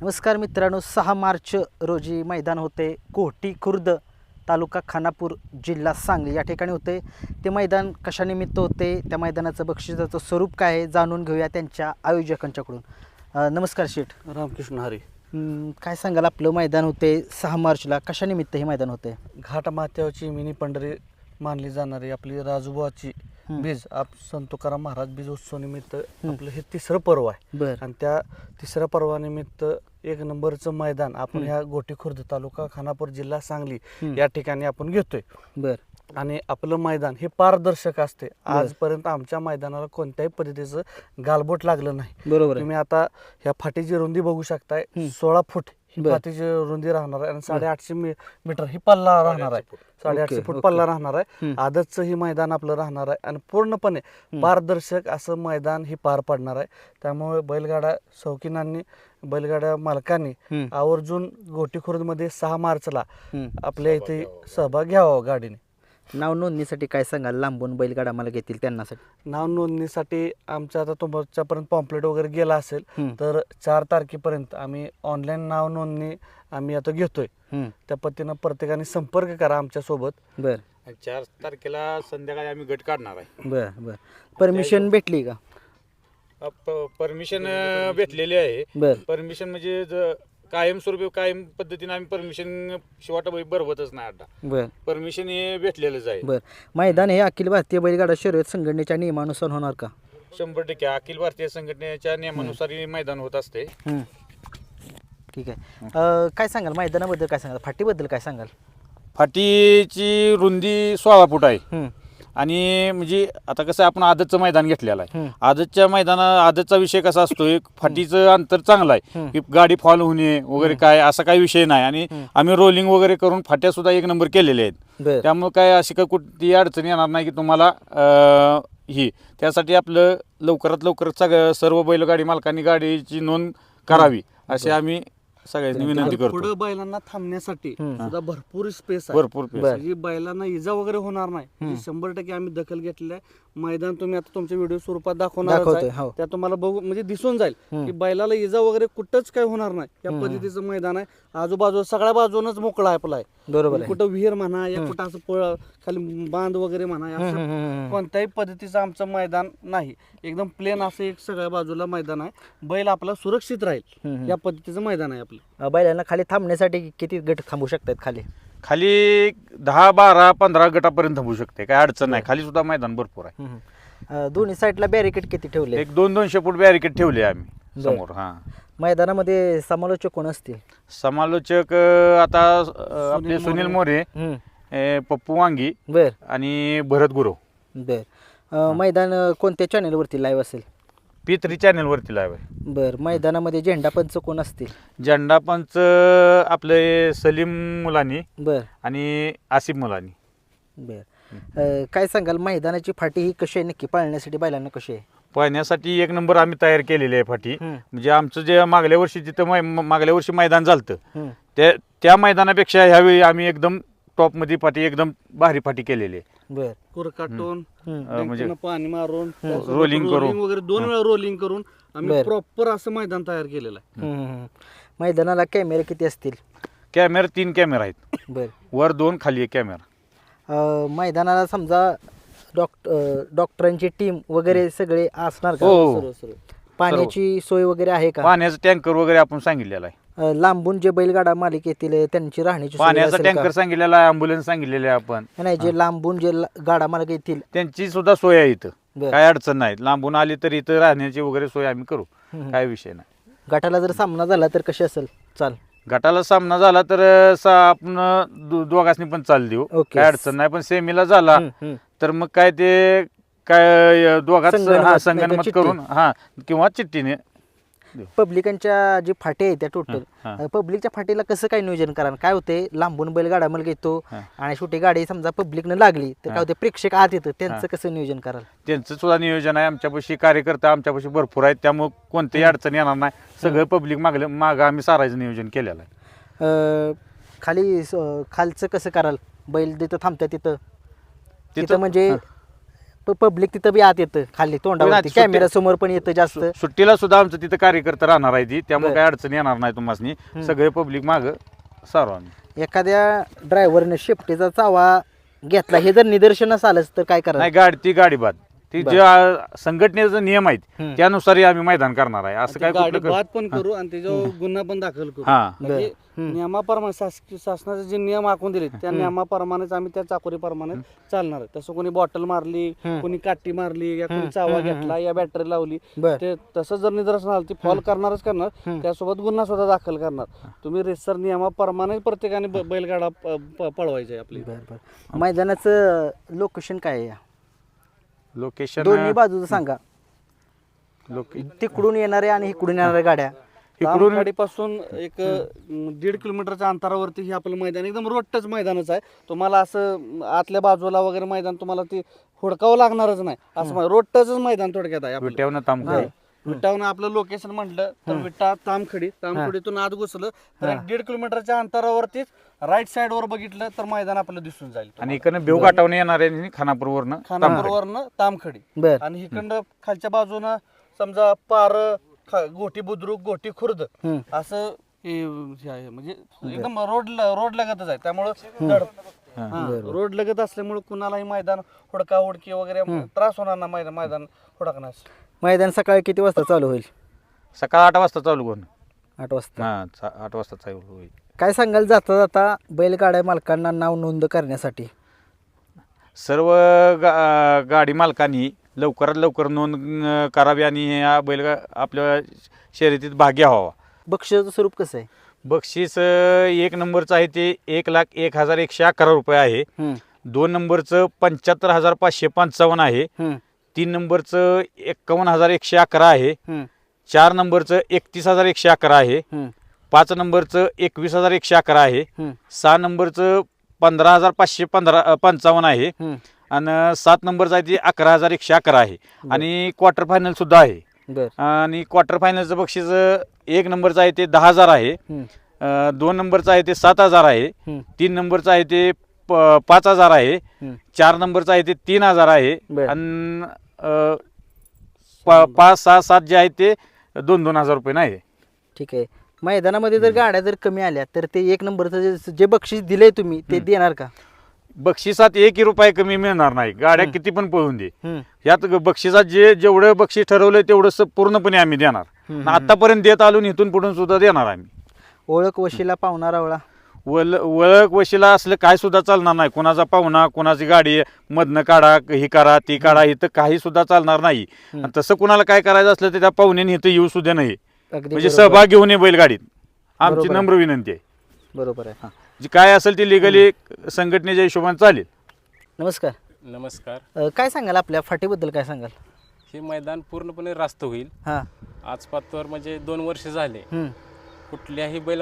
नमस्कार मित्रांनो, 6 मार्च रोजी मैदान होते कोहटी खुर्द, तालुका खानापूर, जिल्हा सांगली या ठिकाणी होते. ते मैदान कशानिमित्त होते, त्या मैदानाचं बक्षिसाचं स्वरूप काय आहे जाणून घेऊया त्यांच्या आयोजकांच्याकडून. नमस्कार शेठ. रामकृष्ण हरी. काय सांगाल, आपलं मैदान होते 6 मार्चला, कशानिमित्त हे मैदान होते? घाट माथ्यावरची मिनी पंढरी मानली जाणारी आपली राजूबाची बीज आप संत तुकाराम महाराज बीज उत्सव निमित्त आपलं हे तिसरं पर्व आहे. बरं. आणि त्या तिसऱ्या पर्वानिमित्त एक नंबरचं मैदान आपण ह्या गोटी खुर्द, तालुका खानापूर, जिल्हा सांगली या ठिकाणी आपण घेतोय. बरं. आणि आपलं मैदान हे पारदर्शक असते. आजपर्यंत आमच्या मैदानाला कोणत्याही पद्धतीचं गालबोट लागलं नाही. बरोबर आहे. तुम्ही आता ह्या फाटीची रुंदी बघू शकताय, 16 फूट ही फाटीची रुंदी राहणार आहे आणि 850 मीटर ही पल्ला राहणार आहे. 850 फूट पल्ला राहणार आहे. आदतचं ही मैदान आपलं राहणार आहे आणि पूर्णपणे पारदर्शक असं मैदान ही पार पडणार आहे. त्यामुळे बैलगाडा शौकीनांनी, बैलगाड्या मालकांनी आवर्जून गोटी खुर्दमध्ये 6 मार्चला आपल्या इथे सहभाग घ्यावा. गाडीने नाव नोंदणीसाठी काय सांगाल, लांबून बैलगाडा मला घेतील त्यांनासाठी? नाव नोंदणीसाठी आमचं आता तुमच्यापर्यंत पॉम्पलेट वगैरे गेला असेल तर 4 तारखेपर्यंत आम्ही ऑनलाईन नाव नोंदणी आम्ही आता घेतोय. त्या पद्धतीनं प्रत्येकाने संपर्क करा आमच्यासोबत. बरं. 4 तारखेला संध्याकाळी आम्ही गट काढणार आहे. बरं. परमिशन भेटली का? परमिशन भेटलेली आहे. बरं. परमिशन म्हणजे कायमस्वरूपी कायम पद्धतीने आम्ही परमिशन शिवाटा भरवतच नाही अड्डा. बरं. परमिशन हे भेटलेलंच आहे. बरं. मैदान हे अखिल भारतीय बैलगाडा शर्यत संघटनेच्या नियमानुसार होणार का? 100% अखिल भारतीय संघटनेच्या नियमानुसार हे मैदान होत असते. ठीक आहे. काय सांगाल मैदानाबद्दल, काय सांगाल फाटीबद्दल, काय सांगाल? फाटीची रुंदी 16 फूट आहे. आणि म्हणजे आता कसं आपण आदतचं मैदान घेतलेलं आहे. आदतचा विषय कसा असतो, एक फाटीचं अंतर चांगलं आहे की गाडी फॉल होणे वगैरे काय असा काही विषय नाही. आणि आम्ही रोलिंग वगैरे करून फाट्या सुद्धा एक नंबर केलेले आहेत. त्यामुळे काय अशी काही कुठली अडचणी येणार नाही की तुम्हाला त्यासाठी आपलं लवकरात लवकर सर्व बैलगाडी मालकांनी गाडीची नोंद करावी असे आम्ही सगळ्यांनी विनंती करतो. पुढे बैलांना थांबण्यासाठी सुद्धा भरपूर स्पेस आहे. भरपूर म्हणजे बैलांना इजा वगैरे होणार नाही. 100% आम्ही दखल घेतलेली आहे. मैदान तुम्ही आता तुमच्या व्हिडिओ स्वरूपात दाखवणार आहे. त्या तुम्हाला बघू म्हणजे दिसून जाईल की बैलाला इजा वगैरे कुठंच काय होणार नाही. या पद्धतीचं मैदान आहे. आजूबाजू सगळ्या बाजूनच मोकळा आहे आपला. बरोबर. कुठं विहीर म्हणा या कुठं असं खाली बांध वगैरे म्हणा, असं कोणत्याही पद्धतीचं आमचं मैदान नाही. एकदम प्लेन असं एक सगळ्या बाजूला मैदान आहे. बैल आपला सुरक्षित राहील या पद्धतीचं मैदान आहे आपलं. बैलांना खाली थांबण्यासाठी किती गट थांबू शकतात? खाली 10, 12, 15 गटापर्यंत थांबू शकते, काय अडचण नाही. खाली सुद्धा मैदान भरपूर आहे. दोन्ही साईडला बॅरिकेड किती ठेवले? एक 200 फूट बॅरिकेड ठेवले आम्ही समोर. मैदानामध्ये समालोचक कोण असतील? समालोचक आता आपले सुनील मोरे, पप्पू वांगी आणि भरत गुरव. मैदान कोणत्या चॅनेलवरती लाईव्ह असेल? P3 चॅनेलवरती लाईव्ह आहे. बरं. मैदानामध्ये झेंडा पंच कोण असतील? झेंडा पंच आपले सलीम मुलानी आणि आसिफ मुलानी. बरं. काय सांगाल, मैदानाची फाटी ही कशी आहे, नक्की पाळण्यासाठी बैलांना कशी आहे? पाहण्यासाठी एक नंबर आम्ही तयार केलेली आहे फाटी. म्हणजे आमचं जे मागल्या वर्षी जिथं मागल्या वर्षी मैदान झालतं त्या मैदानापेक्षा ह्यावेळी आम्ही एकदम टॉपमध्ये फाटी, एकदम भारी फाटी केलेली आहे. कुरकाटून म्हणजे पाणी मारून रोलिंग करून वगैरे 2 वेळा रोलिंग करून आम्ही प्रॉपर असं मैदान तयार केलेलं आहे. मैदानाला कॅमेरे किती असतील? कॅमेरा 3 कॅमेरा आहेत. वर 2, खाली 1 कॅमेरा. मैदानाला समजा डॉक्टरांची टीम वगैरे सगळे असणार का? हो. पाण्याची सोय वगैरे आहे का? पाण्याचं टँकर वगैरे आपण सांगितलेलं आहे. लांबून जे बैलगाडा मालिक येतील त्यांची राहण्याची पाण्याचा टँकर सांगितलेला आहे, ॲम्ब्युलन्स सांगितलेले आहे आपण. नाही, जे लांबून जे गाडा मालक येतील त्यांची सुद्धा सोय आहे इथं. काय अडचण नाही. लांबून आली तर इथं राहण्याची वगैरे सोय आम्ही करू, काय विषय नाही. गटाला जर सामना झाला तर कशी असेल चाल? गटाला सामना झाला तर आपण दोघांनी पण चाल देऊ, काय अडचण नाही. पण सेमीला झाला तर मग काय ते काय दोघांच संगनमत करून किंवा चिठ्ठीने. पब्लिकांच्या जी फाटे आहेत त्या टोटल पब्लिकच्या फाटीला कसं काय नियोजन करा? काय होते, लांबून बैलगाडा मला येतो आणि छोटी गाडी समजा पब्लिकनं लागली तर काय होते, प्रेक्षक आत येतं, त्यांचं कसं नियोजन कराल? त्यांचं सुद्धा नियोजन आहे. आमच्यापाशी कार्यकर्ता आमच्यापाशी भरपूर आहेत, त्यामुळे कोणतीही अडचण येणार नाही. सगळं पब्लिक मागं आम्ही सारायचं नियोजन केलेलं आहे. खालचं कसं कराल? बैल जिथं थांबतात तिथं म्हणजे पब्लिक तिथं बी आत येतं खाली तोंडावरती सुट्टी- कॅमेरा समोर पण येतं जास्त. सुट्टीला सुद्धा आमचं तिथं कार्यकर्ता राहणार आहे ती, त्यामुळे बरं. काही अडचण येणार नाही तुम्हाला. सगळे पब्लिक मागं सारू आम्ही. एखाद्या ड्रायव्हरने शेपटीचा चावा घेतला हे जर निदर्शनास आलंच तर काय नाही करायचं? ती गाडी बाद. ती बरं. जे संघटनेचा नियम आहेत हम्म. त्यानुसार आम्ही मैदान करणार आहे. असं काय गाडी कुठलं बाद पण करू आणि त्याच्यावर गुन्हा पण दाखल करू. हा. म्हणजे हम्म. नियमाप्रमाणे शासनाचे जे नियम आखून दिले त्या नियमाप्रमाणेच आम्ही त्या चाकोरीप्रमाणे चालणार आहे. तसं कोणी बॉटल मारली, कोणी काठी मारली, या कोणी चावा घेतला, या बॅटरी लावली, बर. ते तसं जर निदर्शन आलं ती फॉल करणारच करणार, त्यासोबत गुन्हा सुद्धा दाखल करणार. तुम्ही रेसर नियमाप्रमाणे प्रत्येकाने बैलगाडा पळवायचा आहे आपली. बर बर. मैदानाचं लोकेशन काय आहे? लोकेशन दोन्ही बाजूचं सांगा. तिकडून येणाऱ्या आणि इकडून येणाऱ्या गाड्या. इकडून गाडीपासून एक 1.5 किलोमीटरच्या अंतरावरती हे आपलं मैदान एकदम रोड टच मैदानच आहे. तुम्हाला असं आतल्या बाजूला वगैरे मैदान तुम्हाला ते हुडकावं लागणारच नाही. असं रोड टचच मैदान थोडक्यात आहे आपलं. विट्यावनं ताम हा. विट्यावरून आपलं लोकेशन म्हटलं तर विटा तामखडीतून आत घुसलं तर 1.5 किलोमीटरच्या अंतरावरतीच राईट साइड वर बघितलं तर मैदान आपलं दिसून जाईल. आणि इकडनं बेव गाठावून येणार आहे खानापूरवरनं खानापूरवरनं तामखडी बर. आणि इकडं खालच्या बाजूनं समजा पार गोटी बुद्रुक, गोटी खुर्द असं हे आहे. म्हणजे एकदम रोड लगतच आहे. त्यामुळं रोड लगत असल्यामुळे कुणालाही मैदान हुडका हुडकी वगैरे त्रास होणार ना मैदान हुडकण्यास. मैदान सकाळी किती वाजता चालू होईल? सकाळ 8 वाजता चालू करून. 8 वाजता. हा 8 वाजता चालू होईल. काय सांगाल जाता जाता बैलगाड्या मालकांना नाव नोंद करण्यासाठी? सर्व गाडी मालकांनी लवकरात लवकर नोंद करावी आणि या आपल्या शर्यतीत भाग घ्यावा. बक्षिसाचं स्वरूप कसं आहे? बक्षीस 1 नंबरचं आहे ते 1,01,111 रुपये आहे. 2 नंबरचं 75,555 आहे. 3 नंबरचं 51,111 आहे. 4 नंबरचं 31,111 आहे. 5 नंबरचं 21,111 आहे. 6 नंबरचं 15,555 आहे. आणि 7 नंबरचं आहे ते 11,111 आहे. आणि क्वार्टर फायनल सुद्धा आहे. बर. आणि क्वार्टर फायनलचं बक्षीस 1 नंबरचं आहे ते 10,000 आहे. 2 नंबरचं आहे ते 7,000 आहे. 3 नंबरचं आहे ते 5,000 आहे. 4 नंबरचं आहे ते 3,000 आहे. बर. आणि 5, 6, 7 जे आहे ते 2-2 हजार रुपये नाही. ठीक आहे. मैदानामध्ये जर गाड्या जर कमी आल्या तर ते 1 नंबरचं जे बक्षीस दिलंय तुम्ही ते देणार का? बक्षिसात 1 रुपये कमी मिळणार नाही. गाड्या किती पण पळून दे. यात बक्षिसात जेवढं बक्षीस ठरवलंय तेवढं पूर्णपणे आम्ही देणार. आतापर्यंत देत आलो इथून पुढून सुद्धा देणार आम्ही. ओळख वशिला पावणारा वळा. ओळख वशिला असलं काय सुद्धा चालणार नाही. कोणाचा पाहुणा, कोणाची गाडी मधनं काढा, ही करा, ती काढा, इथं काही सुद्धा चालणार नाही. आणि तसं कुणाला काय करायचं असलं तर त्या पाहुण्याने इथं येऊ सुद्धा नाही. अगदी म्हणजे बरोबर. सहभाग घेऊन ये बैलगाडीत. आमची बरोबर आहे. नम्र विनंती आहे. बरोबर आहे. जी काय असेल ती लिगली संघटनेच्या हिशोबाने चालेल. नमस्कार. नमस्कार. काय सांगाल आपल्या फाटीबद्दल काय सांगाल? हे मैदान पूर्णपणे रास्त होईल. हां. आजपातवर म्हणजे 2 वर्ष झाले कुठल्याही बैल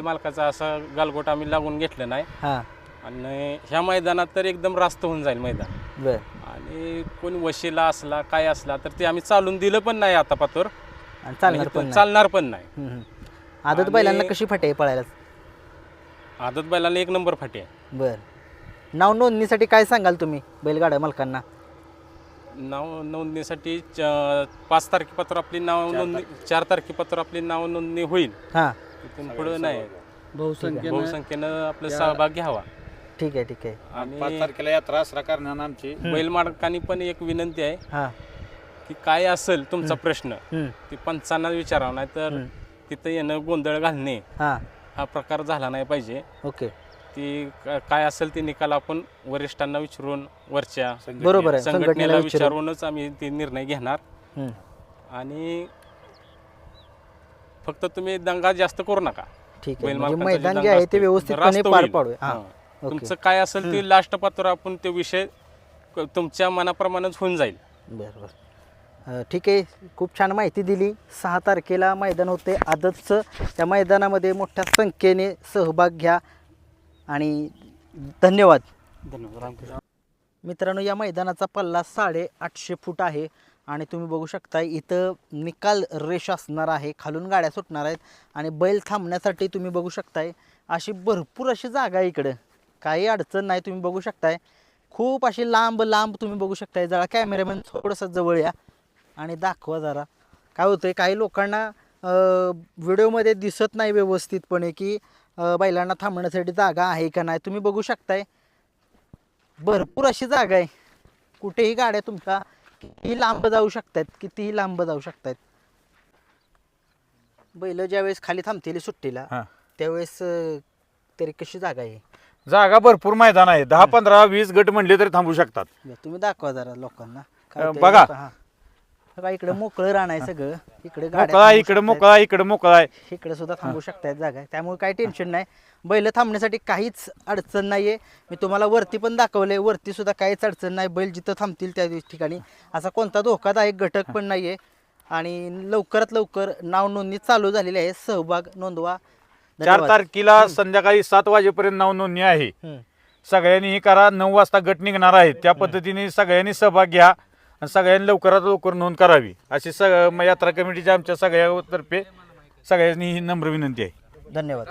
मालकाचा असा गालगोट आम्ही लागून घेतलं नाही. हां. आणि ह्या मैदानात तर एकदम रास्त होऊन जाईल मैदान. बर. आणि कोणी वशिला असला काय असला तर ते आम्ही चालून दिलं पण नाही आतापातवर. आणि चालणार पण नाही. चालणार पण नाही. आदत आणि- बैलांना कशी फाटी आहे पळायला? आदत बैलाला 1 नंबर फाटी आहे. बर. नाव नोंदणीसाठी काय सांगाल तुम्ही बैलगाड्या मालकांना? नाव नोंदणीसाठी 5 तारखेपासून आपली नाव नोंदणी 4 तारखेपासून आपली नाव नोंदणी होईल. हां. तिथून पुढे नाही. बहुसंख्येनं आपला सहभाग घ्यावा. ठीक आहे. ठीक आहे. आणि 5 तारखेला यात्रा असरा करणार आमची. बैल मालकांनी पण एक विनंती आहे हां. की काय असेल तुमचा प्रश्न हम्म. ती पंचांना विचारावा, नाही तर तिथं येणं गोंधळ घालणे हां. हा प्रकार झाला नाही पाहिजे. ओके. ती काय असेल ते निकाल आपण वरिष्ठांना विचारून वरच्या बरोबर आहे. संघटनेला विचारून. विचारूनच आम्ही ते निर्णय घेणार. हम्म. आणि फक्त तुम्ही दंगा जास्त करू नका. ठीक आहे. बैल म्हणजे मालकांचा मैदान जे जे दंगा आहे ते असतो, व्यवस्थितपणे रास्त पार होईल. पाडूया. हां. हां. ओके. तुमचं काय असेल ते लास्ट पात्र आपण ते विषय तुमच्या मनाप्रमाणेच होऊन जाईल. बरं बरं. ठीक आहे. खूप छान माहिती दिली. 6 तारखेला मैदान होते आदतचं. त्या मैदानामध्ये मोठ्या संख्येने सहभाग घ्या आणि धन्यवाद. मित्रांनो, या मैदानाचा पल्ला 850 फूट आहे आणि तुम्ही बघू शकता इथं निकाल रेष असणार आहे. खालून गाड्या सुटणार आहेत आणि बैल थांबण्यासाठी तुम्ही बघू शकताय अशी भरपूर अशी जागा आहे इकडं. काही अडचण नाही. तुम्ही बघू शकताय खूप अशी लांब लांब तुम्ही बघू शकताय. जरा कॅमेरामॅन थोडंसं जवळ या आणि दाखवा जरा. काय होतंय काही लोकांना व्हिडिओमध्ये दिसत नाही व्यवस्थितपणे की बैलांना थांबण्यासाठी जागा आहे का नाही. तुम्ही बघू शकताय भरपूर अशी जागा आहे. कुठेही गाड्या तुमच्या कितीही लांब जाऊ शकतात, कितीही लांब जाऊ शकतात. बैल ज्यावेळेस खाली थांबतील सुट्टीला हा. त्यावेळेस तरी कशी जागा आहे. जागा भरपूर मैदान आहे. 10, 15, 20 गट म्हणले तरी थांबू शकतात. तुम्ही दाखवा जरा लोकांना. काय होतंय बघा. हा. बघा इकडे मोकळं रान आहे सगळं. इकडे मोकळा इकडे मोकळा इकडे मोकळा आहे. इकडे सुद्धा थांबू शकतायत जागा. त्यामुळे काही टेन्शन नाही. बैल थांबण्यासाठी काहीच अडचण नाहीये. मी तुम्हाला वरती पण दाखवलंय. वरती सुद्धा काहीच अडचण नाही. बैल जिथं थांबतील त्या ठिकाणी असा कोणता धोकादायक घटक पण नाहीये. आणि लवकरात लवकर नाव नोंदणी चालू झालेली आहे. सहभाग नोंदवा. 4 तारखेला संध्याकाळी 7 वाजेपर्यंत नाव नोंदणी आहे. सगळ्यांनी हे करा. 9 वाजता गट निघणार आहे. त्या पद्धतीने सगळ्यांनी सहभाग घ्या आणि सगळ्यांनी लवकरात लवकर नोंद करावी अशी यात्रा कमिटीच्या आमच्या सगळ्यातर्फे सगळ्यांनी ही नम्र विनंती आहे. धन्यवाद.